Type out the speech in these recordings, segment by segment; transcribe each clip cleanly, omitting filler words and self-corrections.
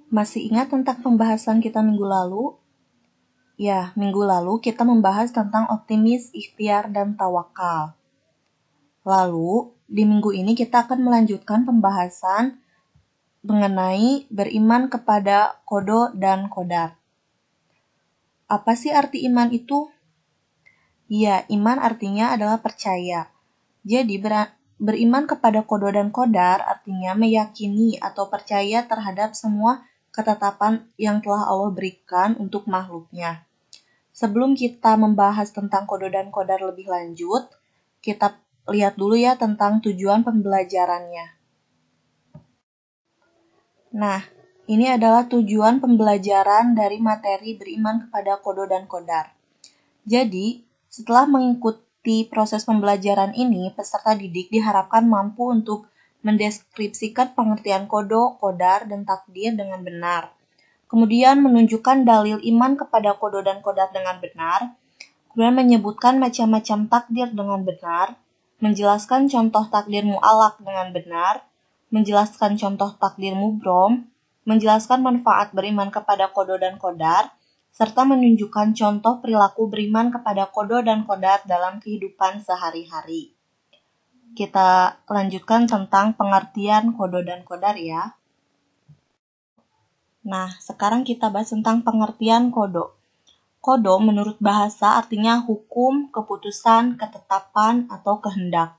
Masih ingat tentang pembahasan kita minggu lalu? Ya, minggu lalu kita membahas tentang optimis, ikhtiar, dan tawakal. Lalu, di minggu ini kita akan melanjutkan pembahasan mengenai beriman kepada kodo dan kodar. Apa sih arti iman itu? Ya, iman artinya adalah percaya. Jadi, beriman kepada kodo dan kodar artinya meyakini atau percaya terhadap semua ketetapan yang telah Allah berikan untuk makhluknya. Sebelum kita membahas tentang kodo dan kodar lebih lanjut, kita lihat dulu ya tentang tujuan pembelajarannya. Nah, ini adalah tujuan pembelajaran dari materi beriman kepada kodo dan kodar. Jadi, setelah mengikuti proses pembelajaran ini, peserta didik diharapkan mampu untuk mendeskripsikan pengertian kodo, kodar, dan takdir dengan benar. Kemudian menunjukkan dalil iman kepada kodo dan kodar dengan benar, kemudian menyebutkan macam-macam takdir dengan benar, menjelaskan contoh takdir mu'alaq dengan benar, menjelaskan contoh takdir mubrom, menjelaskan manfaat beriman kepada kodo dan kodar, serta menunjukkan contoh perilaku beriman kepada kodo dan kodar dalam kehidupan sehari-hari. Kita lanjutkan tentang pengertian kodo dan kodar ya. Nah, sekarang kita bahas tentang pengertian kodo. Kodo menurut bahasa artinya hukum, keputusan, ketetapan, atau kehendak.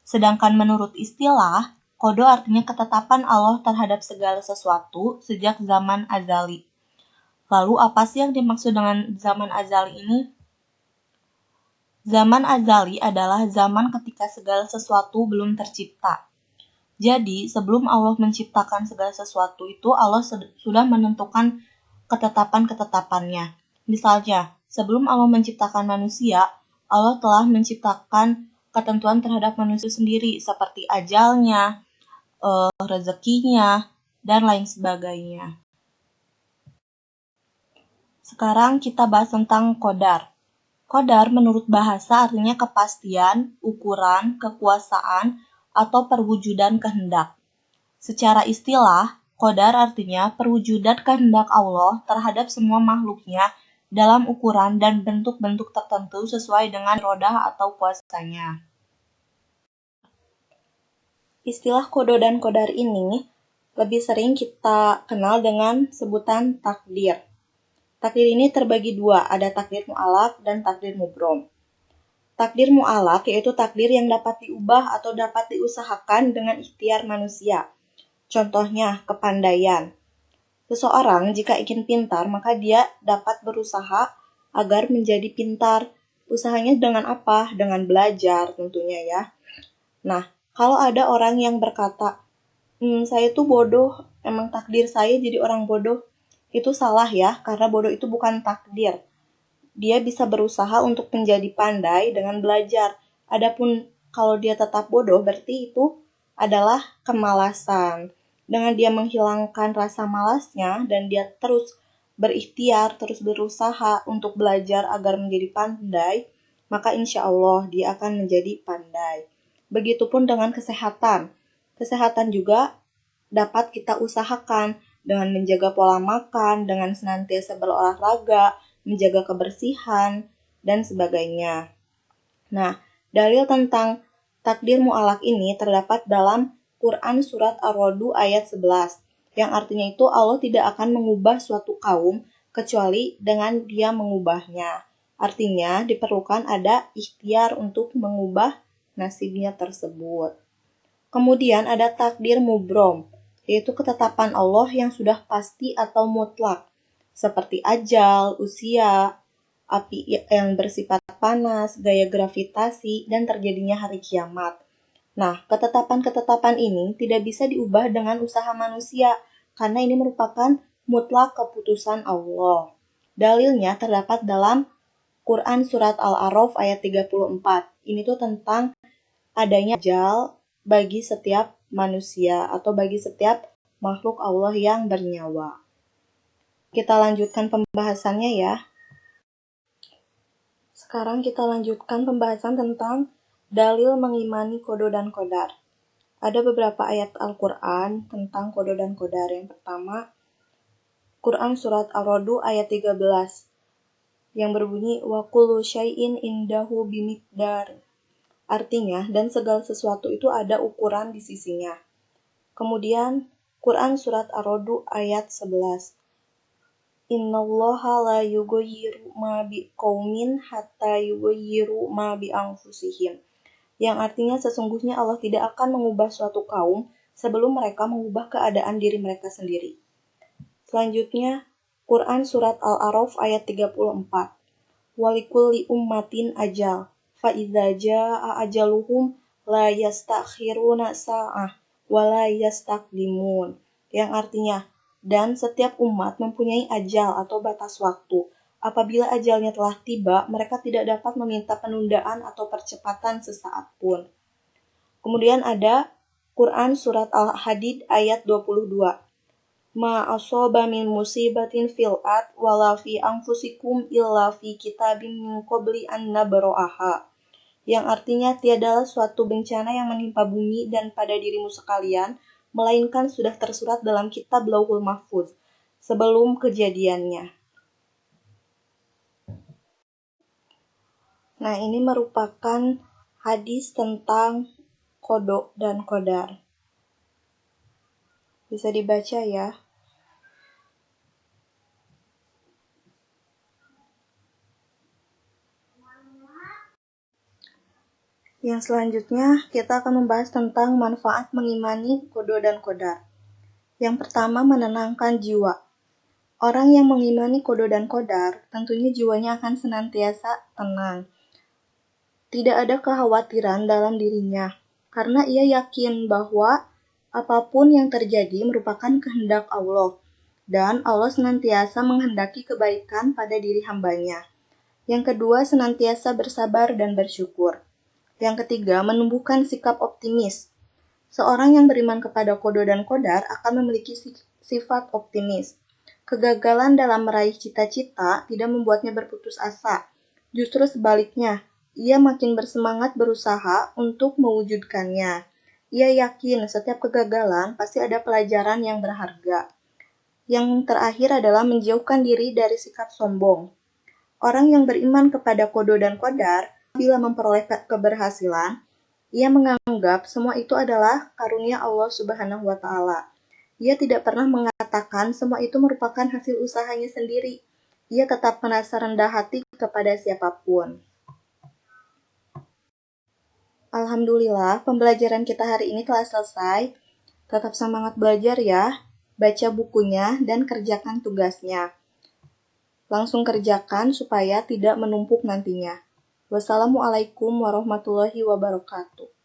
Sedangkan menurut istilah, kodo artinya ketetapan Allah terhadap segala sesuatu sejak zaman azali. Lalu apa sih yang dimaksud dengan zaman azali ini? Zaman azali adalah zaman ketika segala sesuatu belum tercipta. Jadi, sebelum Allah menciptakan segala sesuatu itu, Allah sudah menentukan ketetapan-ketetapannya. Misalnya, sebelum Allah menciptakan manusia, Allah telah menciptakan ketentuan terhadap manusia sendiri, seperti ajalnya, rezekinya, dan lain sebagainya. Sekarang kita bahas tentang kodar. Kodar menurut bahasa artinya kepastian, ukuran, kekuasaan, atau perwujudan kehendak. Secara istilah, kodar artinya perwujudan kehendak Allah terhadap semua makhluknya dalam ukuran dan bentuk-bentuk tertentu sesuai dengan rodah atau kuasanya. Istilah kodo dan kodar ini lebih sering kita kenal dengan sebutan takdir. Takdir ini terbagi dua, ada takdir mu'alaq dan takdir mubrom. Takdir mu'alaq yaitu takdir yang dapat diubah atau dapat diusahakan dengan ikhtiar manusia. Contohnya, kepandaian. Seseorang jika ingin pintar, maka dia dapat berusaha agar menjadi pintar. Usahanya dengan apa? Dengan belajar tentunya ya. Nah, kalau ada orang yang berkata, saya tuh bodoh, emang takdir saya jadi orang bodoh, itu salah ya, karena bodoh itu bukan takdir. Dia bisa berusaha untuk menjadi pandai dengan belajar. Adapun kalau dia tetap bodoh, berarti itu adalah kemalasan. Dengan dia menghilangkan rasa malasnya dan dia terus berikhtiar, terus berusaha untuk belajar agar menjadi pandai, maka insya Allah dia akan menjadi pandai. Begitupun dengan kesehatan. Kesehatan juga dapat kita usahakan dengan menjaga pola makan, dengan senantiasa berolahraga, menjaga kebersihan, dan sebagainya. Nah, dalil tentang takdir mu'alaq ini terdapat dalam Quran Surat Ar-Ra'd ayat 11, yang artinya itu Allah tidak akan mengubah suatu kaum kecuali dengan dia mengubahnya. Artinya diperlukan ada ikhtiar untuk mengubah nasibnya tersebut. Kemudian ada takdir mubrom, yaitu ketetapan Allah yang sudah pasti atau mutlak, seperti ajal, usia, api yang bersifat panas, gaya gravitasi, dan terjadinya hari kiamat. Nah, ketetapan-ketetapan ini tidak bisa diubah dengan usaha manusia, karena ini merupakan mutlak keputusan Allah. Dalilnya terdapat dalam Quran Surat Al-A'raf ayat 34. Ini tuh tentang adanya ajal bagi setiap manusia atau bagi setiap makhluk Allah yang bernyawa. Kita lanjutkan pembahasannya ya. Sekarang kita lanjutkan pembahasan tentang dalil mengimani kodo dan kodar. Ada beberapa ayat Al-Quran tentang kodo dan kodar. Yang pertama, Quran Surat Ar-Ra'd ayat 13 yang berbunyi wa kullu syai'in indahu bimiqdar. Artinya, dan segala sesuatu itu ada ukuran di sisinya. Kemudian Quran Surat Ar-Ra'd ayat 11. Innallaha la yughayyiru ma biqaumin hatta yughayyiru ma bi anfusihim. Yang artinya sesungguhnya Allah tidak akan mengubah suatu kaum sebelum mereka mengubah keadaan diri mereka sendiri. Selanjutnya, Quran Surat Al-A'raf ayat 34. Walikulli ummatin ajal, fa idza jaa ajaluhum la yastakhiruna sa'ah wa la yastaqdimun. Yang artinya, dan setiap umat mempunyai ajal atau batas waktu. Apabila ajalnya telah tiba, mereka tidak dapat meminta penundaan atau percepatan sesaat pun. Kemudian ada Quran Surat Al-Hadid ayat 22. Ma asoba min musibatin fil ard wala fi anfusikum illa fi kitabim min qabli an nabra'aha. Yang artinya tiadalah suatu bencana yang menimpa bumi dan pada dirimu sekalian, melainkan sudah tersurat dalam kitab Lauhul Mahfuz sebelum kejadiannya. Nah, ini merupakan hadis tentang qada dan qadar. Bisa dibaca ya. Yang selanjutnya, kita akan membahas tentang manfaat mengimani qada dan qadar. Yang pertama, menenangkan jiwa. Orang yang mengimani qada dan qadar, tentunya jiwanya akan senantiasa tenang. Tidak ada kekhawatiran dalam dirinya, karena ia yakin bahwa apapun yang terjadi merupakan kehendak Allah, dan Allah senantiasa menghendaki kebaikan pada diri hambanya. Yang kedua, senantiasa bersabar dan bersyukur. Yang ketiga, menumbuhkan sikap optimis. Seorang yang beriman kepada qada dan qadar akan memiliki sifat optimis. Kegagalan dalam meraih cita-cita tidak membuatnya berputus asa. Justru sebaliknya, ia makin bersemangat berusaha untuk mewujudkannya. Ia yakin setiap kegagalan pasti ada pelajaran yang berharga. Yang terakhir adalah menjauhkan diri dari sikap sombong. Orang yang beriman kepada qada dan qadar, bila memperoleh keberhasilan, ia menganggap semua itu adalah karunia Allah Subhanahu wa Ta'ala. Ia tidak pernah mengatakan semua itu merupakan hasil usahanya sendiri. Ia tetap merasa rendah hati kepada siapapun. Alhamdulillah, pembelajaran kita hari ini telah selesai. Tetap semangat belajar ya. Baca bukunya dan kerjakan tugasnya. Langsung kerjakan supaya tidak menumpuk nantinya. Wassalamualaikum warahmatullahi wabarakatuh.